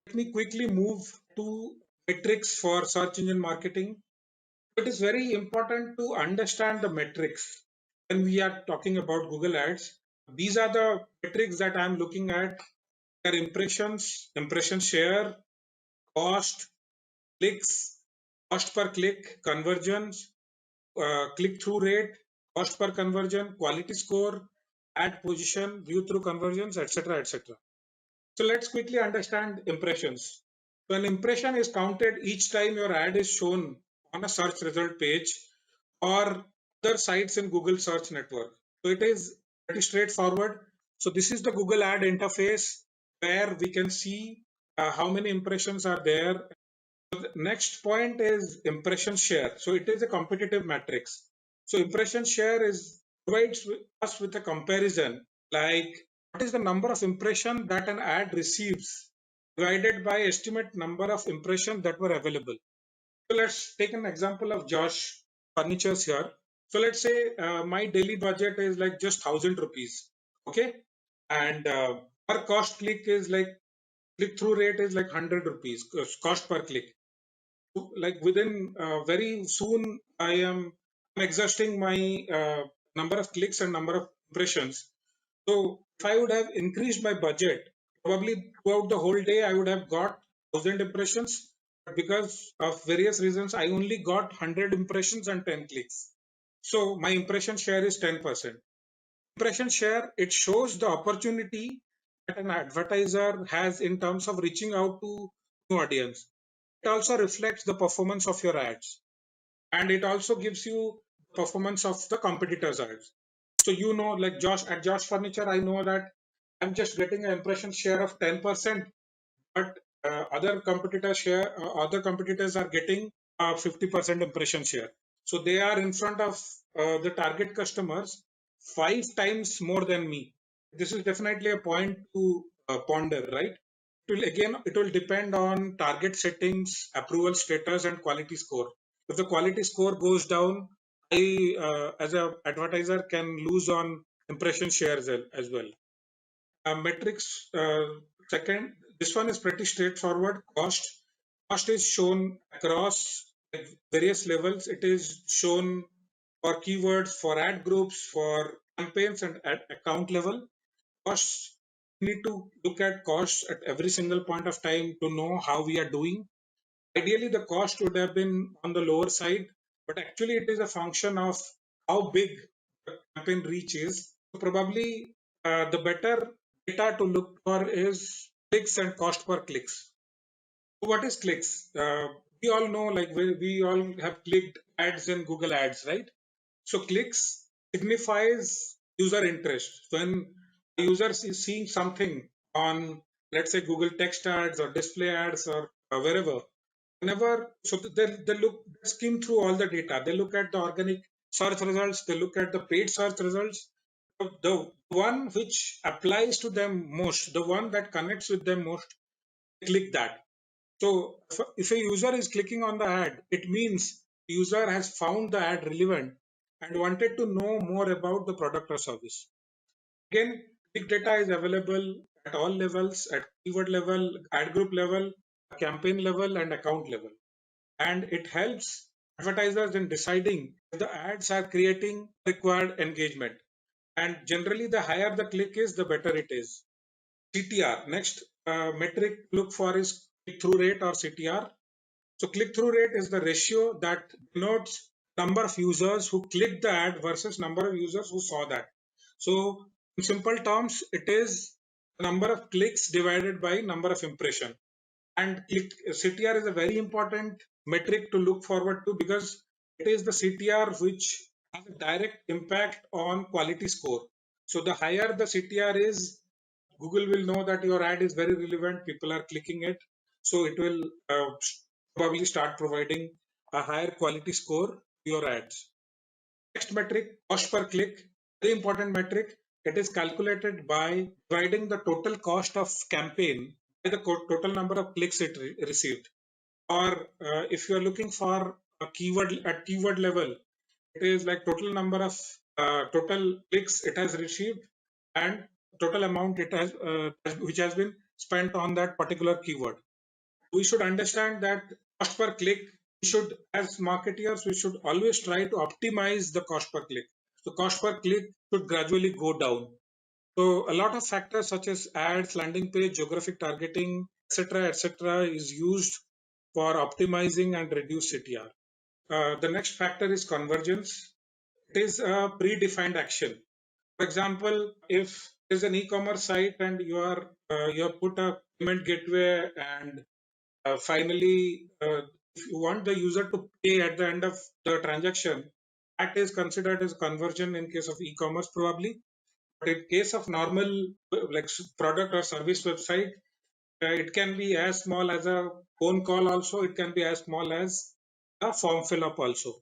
let me quickly move to metrics for search engine marketing. It is very important to understand the metrics when we are talking about Google Ads. These are the metrics that I'm looking at. Their impressions, impression share, cost, clicks, cost per click, conversions, click-through rate, cost per conversion, quality score, ad position, view through conversions, etc., etc. So let's quickly understand impressions. So an impression is counted each time your ad is shown on a search result page or other sites in Google search network. So it is pretty straightforward. So this is the Google ad interface where we can see how many impressions are there. The next point is impression share. So it is a competitive matrix. So impression share is provides us with a comparison like what is the number of impression that an ad receives divided by estimate number of impressions that were available. So let's take an example of Josh Furnitures here. So let's say my daily budget is like just 1,000 rupees. Okay. And per cost click is like click through rate is like 100 rupees cost per click. Like within very soon I am exhausting my number of clicks and number of impressions. So if I would have increased my budget, probably throughout the whole day I would have got 1,000 impressions, but because of various reasons I only got 100 impressions and 10 clicks. So my impression share is 10%. Impression share, it shows the opportunity that an advertiser has in terms of reaching out to new audience. It also reflects the performance of your ads, and it also gives you performance of the competitors' ads. So like Josh Furniture, I know that I'm just getting an impression share of 10%, but other competitors are getting 50% impression share. So they are in front of the target customers 5 times more than me. This is definitely a point to ponder, right? It will depend on target settings, approval status, and quality score. If the quality score goes down, I, as a advertiser, can lose on impression shares as well. Metrics, second, this one is pretty straightforward. Cost is shown across various levels. It is shown for keywords, for ad groups, for campaigns, and at account level. Costs, we need to look at costs at every single point of time to know how we are doing. Ideally, the cost would have been on the lower side, but actually it is a function of how big the campaign reach is. So probably the better data to look for is clicks and cost per clicks. So what is clicks? We all know, like we all have clicked ads in Google Ads, right? So clicks signifies user interest. So when a user is seeing something on, let's say, Google text ads or display ads or wherever, whenever, so they skim through all the data. They look at the organic search results. They look at the paid search results. The one which applies to them most, the one that connects with them most, click that. So if a user is clicking on the ad, it means the user has found the ad relevant and wanted to know more about the product or service. Again, big data is available at all levels, at keyword level, ad group level, campaign level, and account level. And it helps advertisers in deciding if the ads are creating required engagement. And generally, the higher the click is, the better it is. CTR, next metric look for is click-through rate or CTR. So click-through rate is the ratio that denotes number of users who clicked the ad versus number of users who saw that. So in simple terms, it is the number of clicks divided by number of impression. And CTR is a very important metric to look forward to because it is the CTR which has a direct impact on quality score. So the higher the CTR is, Google will know that your ad is very relevant, people are clicking it. So it will probably start providing a higher quality score to your ads. Next metric, cost per click, very important metric. It is calculated by dividing the total cost of campaign by the total number of clicks it received. Or if you are looking for a keyword at keyword level, it is like total number of total clicks it has received and total amount it has which has been spent on that particular keyword. We should understand that cost per click, we should, as marketers, we should always try to optimize the cost per click. So cost per click should gradually go down. So a lot of factors such as ads, landing page, geographic targeting, etc., is used for optimizing and reduce CTR. The next factor is convergence. It is a predefined action. For example, if there's an e-commerce site and you have put a payment gateway, and finally, if you want the user to pay at the end of the transaction, that is considered as conversion in case of e-commerce probably. But in case of normal like product or service website, it can be as small as a phone call also. It can be as small as a form fill up also.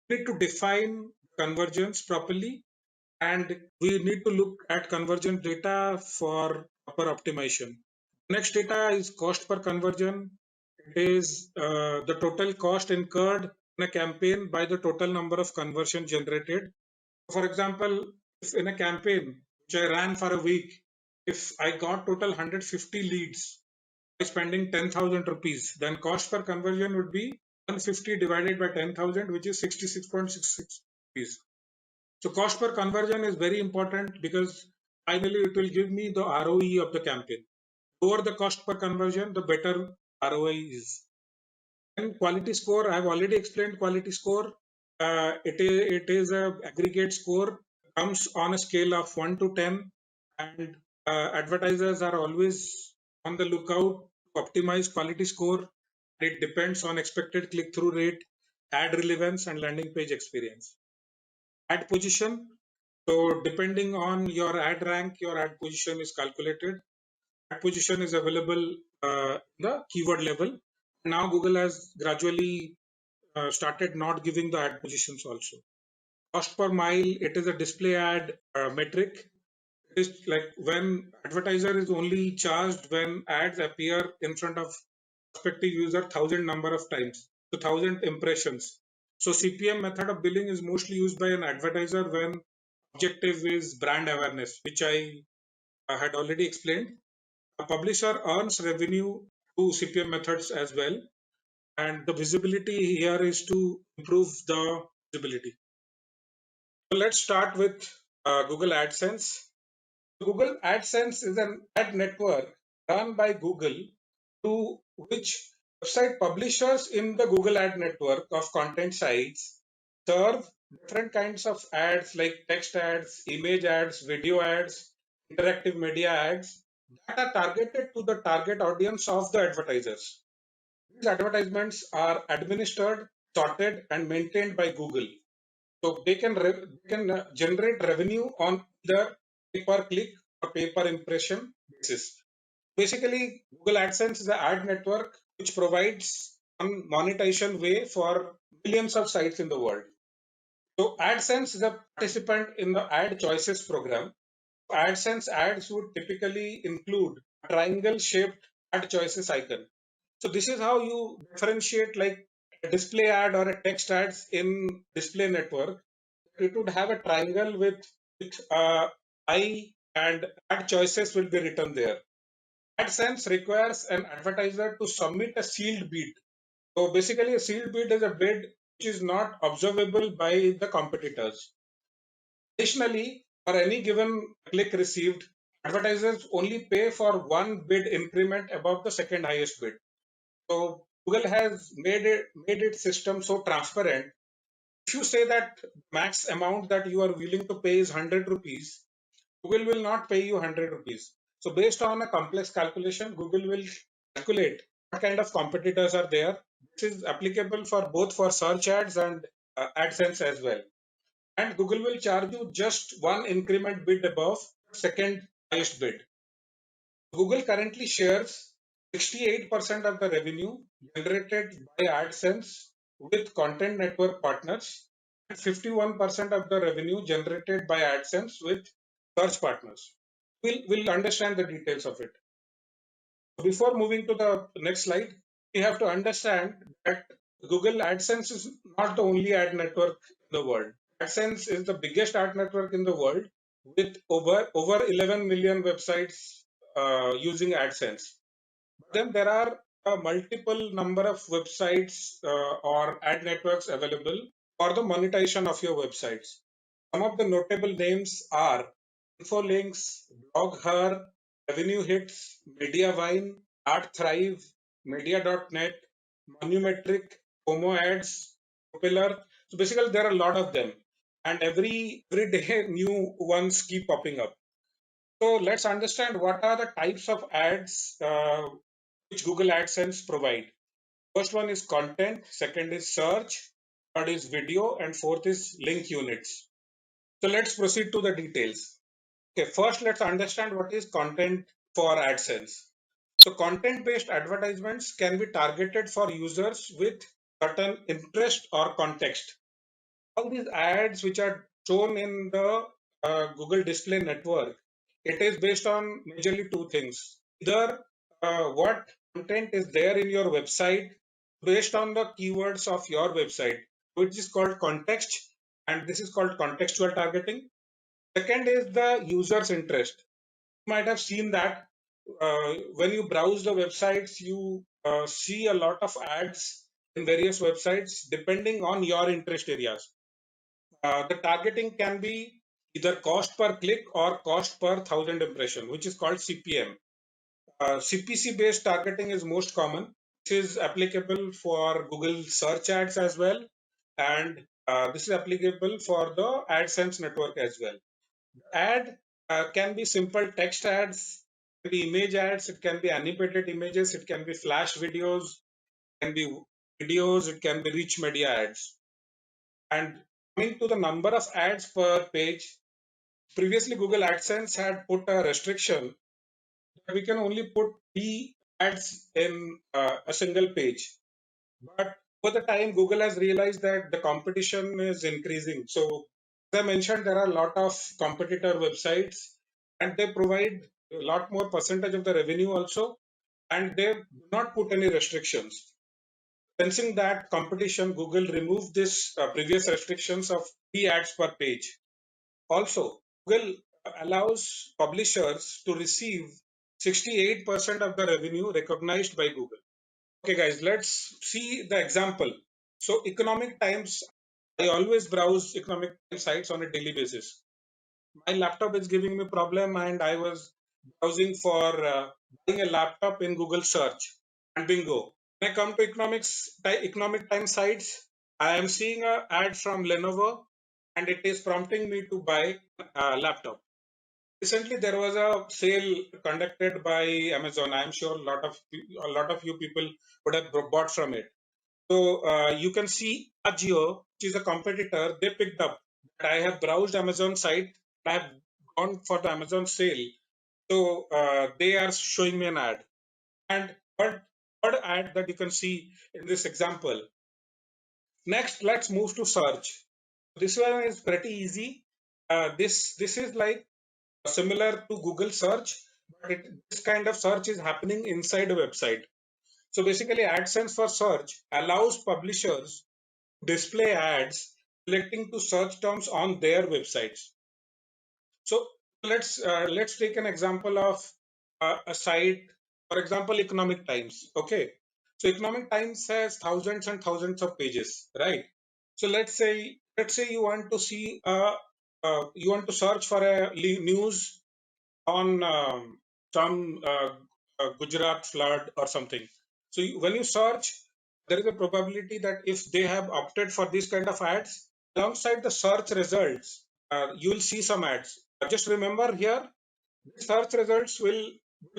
We need to define convergence properly, and we need to look at conversion data for proper optimization. Next data is cost per conversion. It is the total cost incurred in a campaign by the total number of conversion generated. For example, if in a campaign which I ran for a week, if I got total 150 leads by spending 10,000 rupees, then cost per conversion would be 150 divided by 10,000, which is 66.66 rupees. So cost per conversion is very important because finally it will give me the ROE of the campaign. Lower the cost per conversion, the better ROI is. And quality score, I've already explained quality score. It is a aggregate score, comes on a scale of 1 to 10, and advertisers are always on the lookout to optimize quality score. It depends on expected click-through rate, ad relevance, and landing page experience. Ad position, so depending on your ad rank, your ad position is calculated. Ad position is available the keyword level. Now Google has gradually started not giving the ad positions also. Cost per mile, it is a display ad metric. It is like when advertiser is only charged when ads appear in front of prospective user 1,000 number of times, so 1,000 impressions. So CPM method of billing is mostly used by an advertiser when objective is brand awareness, which I had already explained. A publisher earns revenue through CPM methods as well, and the visibility here is to improve the visibility. So let's start with Google AdSense. Google AdSense is an ad network run by Google to which website publishers in the Google ad network of content sites serve different kinds of ads like text ads, image ads, video ads, interactive media ads that are targeted to the target audience of the advertisers. These advertisements are administered, sorted, and maintained by Google. So they can generate revenue on the pay per click or pay per impression basis. Basically, Google AdSense is an ad network which provides one monetization way for millions of sites in the world. So AdSense is a participant in the ad choices program. AdSense ads would typically include a triangle shaped ad choices icon. So this is how you differentiate like a display ad or a text ads in display network. It would have a triangle with I and ad choices will be written there. AdSense requires an advertiser to submit a sealed bid. So basically a sealed bid is a bid which is not observable by the competitors. Additionally, for any given click received, advertisers only pay for one bid increment above the second highest bid. So Google has made its system so transparent. If you say that max amount that you are willing to pay is 100 rupees, Google will not pay you 100 rupees. So based on a complex calculation, Google will calculate what kind of competitors are there. This is applicable for both for search ads and AdSense as well. And Google will charge you just one increment bid above second highest bid. Google currently shares 68% of the revenue generated by AdSense with content network partners and 51% of the revenue generated by AdSense with search partners. We'll understand the details of it. Before moving to the next slide, we have to understand that Google AdSense is not the only ad network in the world. AdSense is the biggest ad network in the world with over 11 million websites using AdSense. Then there are a multiple number of websites or ad networks available for the monetization of your websites. Some of the notable names are Infolinks, BlogHer, Revenue Hits, Mediavine, AdThrive, Media.net, Monumetric, Homo Ads, Popular. So basically, there are a lot of them, and every day new ones keep popping up. So let's understand what are the types of ads which Google AdSense provide. First one is content, second is search, third is video, and fourth is link units. So let's proceed to the details. Okay, first let's understand what is content for AdSense. So content-based advertisements can be targeted for users with certain interest or context. All these ads which are shown in the Google Display Network, it is based on majorly two things. Either what content is there in your website based on the keywords of your website, which is called context, and this is called contextual targeting. Second is the user's interest. You might have seen that when you browse the websites, you see a lot of ads in various websites depending on your interest areas. The targeting can be either cost per click or cost per thousand impression, which is called CPM. CPC based targeting is most common. This is applicable for Google search ads as well, and this is applicable for the AdSense network as well. Ad can be simple text ads, it can be image ads, it can be animated images, it can be flash videos, it can be videos, it can be rich media ads. And coming to the number of ads per page, previously Google AdSense had put a restriction that we can only put 3 ads in a single page. But over the time, Google has realized that the competition is increasing. So, as I mentioned, there are a lot of competitor websites and they provide a lot more percentage of the revenue also, and they do not put any restrictions. Sensing that competition, Google removed this previous restrictions of 3 ads per page. Also, Google allows publishers to receive 68% of the revenue recognized by Google. Okay, guys, let's see the example. So, Economic Times, I always browse Economic Times sites on a daily basis. My laptop is giving me problem, and I was browsing for buying a laptop in Google search, and bingo. When I come to Economic Times sites, I am seeing a ad from Lenovo, and it is prompting me to buy a laptop. Recently, there was a sale conducted by Amazon. I am sure a lot of you people would have bought from it. So you can see Agio, which is a competitor, they picked up that I have browsed Amazon site. I have gone for the Amazon sale. So they are showing me an ad. And third ad that you can see in this example. Next, let's move to search. This one is pretty easy. This is like similar to Google search, but this kind of search is happening inside a website. So basically, AdSense for search allows publishers to display ads relating to search terms on their websites. So let's take an example of a site, for example, Economic Times. Okay, so Economic Times has thousands and thousands of pages, right? So let's say you want to see you want to search for a news on some Gujarat flood or something. So when you search, there is a probability that if they have opted for this kind of ads, alongside the search results, you will see some ads. Just remember here, the search results will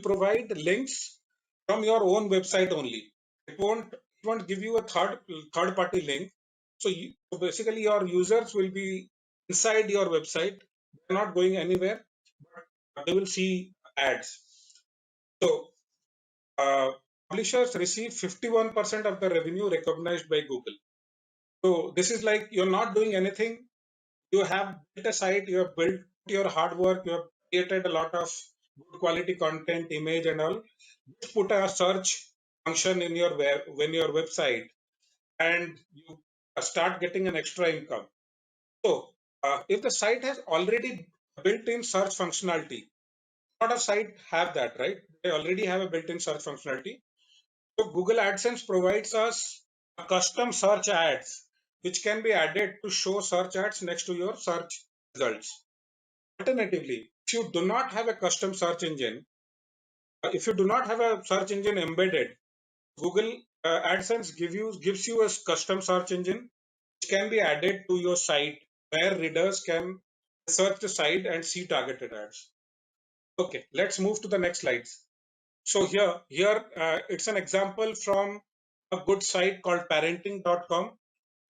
provide links from your own website only. It won't give you a third party link. So basically, your users will be inside your website. They're not going anywhere, but they will see ads. So uh, publishers receive 51% of the revenue recognized by Google. So this is like you're not doing anything. You have built a site, you have built your hard work, you have created a lot of good quality content, image, and all. Just put a search function in your website, and you start getting an extra income. So if the site has already built-in search functionality, a lot of sites have that, right? They already have a built-in search functionality. So Google AdSense provides us a custom search ads, which can be added to show search ads next to your search results. Alternatively, if you do not have a custom search engine, if you do not have a search engine embedded, Google AdSense gives you a custom search engine which can be added to your site where readers can search the site and see targeted ads. Okay, let's move to the next slides. So here it's an example from a good site called parenting.com.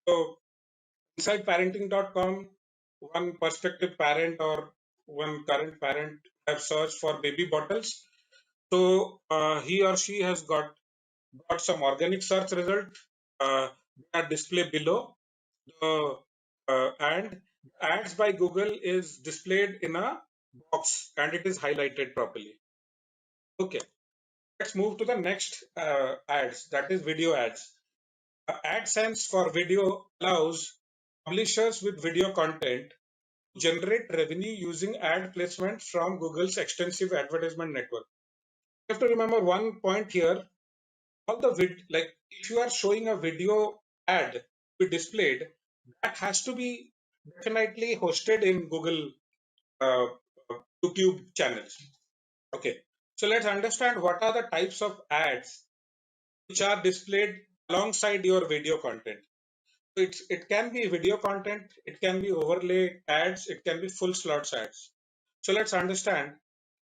So inside parenting.com, one prospective parent or one current parent have searched for baby bottles. So he or she has got some organic search result. They are displayed below. The and ads by Google is displayed in a box and it is highlighted properly. Okay, let's move to the next ads, that is video ads. AdSense for video allows publishers with video content to generate revenue using ad placements from Google's extensive advertisement network. You have to remember one point here. All the like if you are showing a video ad to be displayed, that has to be definitely hosted in Google uh, YouTube channels. Okay, so let's understand what are the types of ads which are displayed alongside your video content. So it can be video content, it can be overlay ads, it can be full slots ads. So let's understand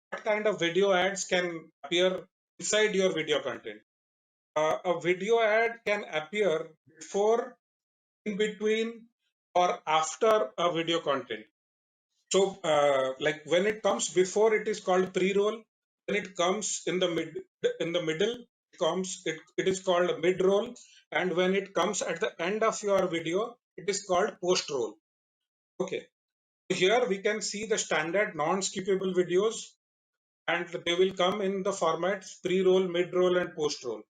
what kind of video ads can appear inside your video content. A video ad can appear before, in between, or after a video content. So, like when it comes before, it is called pre-roll. When it comes in the middle, it is called mid-roll, and when it comes at the end of your video, it is called post-roll. Okay. Here we can see the standard non-skippable videos, and they will come in the formats pre-roll, mid-roll, and post-roll.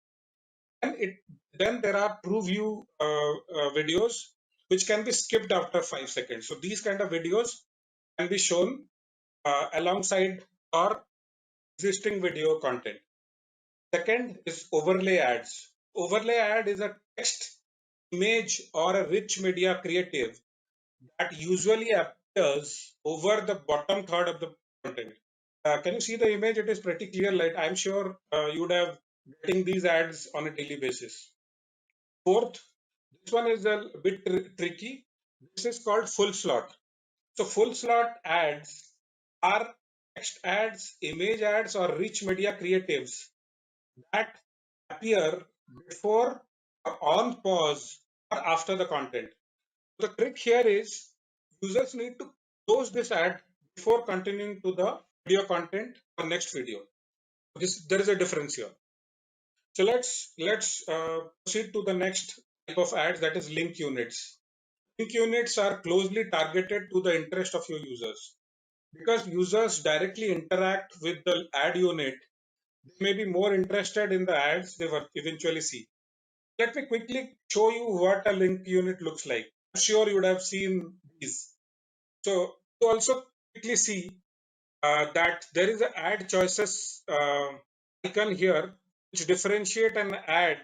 And then there are true view videos which can be skipped after 5 seconds. So these kind of videos can be shown alongside our existing video content. Second is overlay ads. Overlay ad is a text, image, or a rich media creative that usually appears over the bottom third of the content. Can you see the image? It is pretty clear. Like I'm sure you would have getting these ads on a daily basis. Fourth, this one is a bit tricky. This is called full slot. So full slot ads are text ads, image ads, or rich media creatives that appear before or on pause or after the content. The trick here is users need to close this ad before continuing to the video content or next video. There is a difference here. So let's proceed to the next type of ads, that is link units. Link units are closely targeted to the interest of your users. Because users directly interact with the ad unit, they may be more interested in the ads they will eventually see. Let me quickly show you what a link unit looks like. I'm sure you would have seen these. So you also quickly see that there is an ad choices icon here which differentiate an ad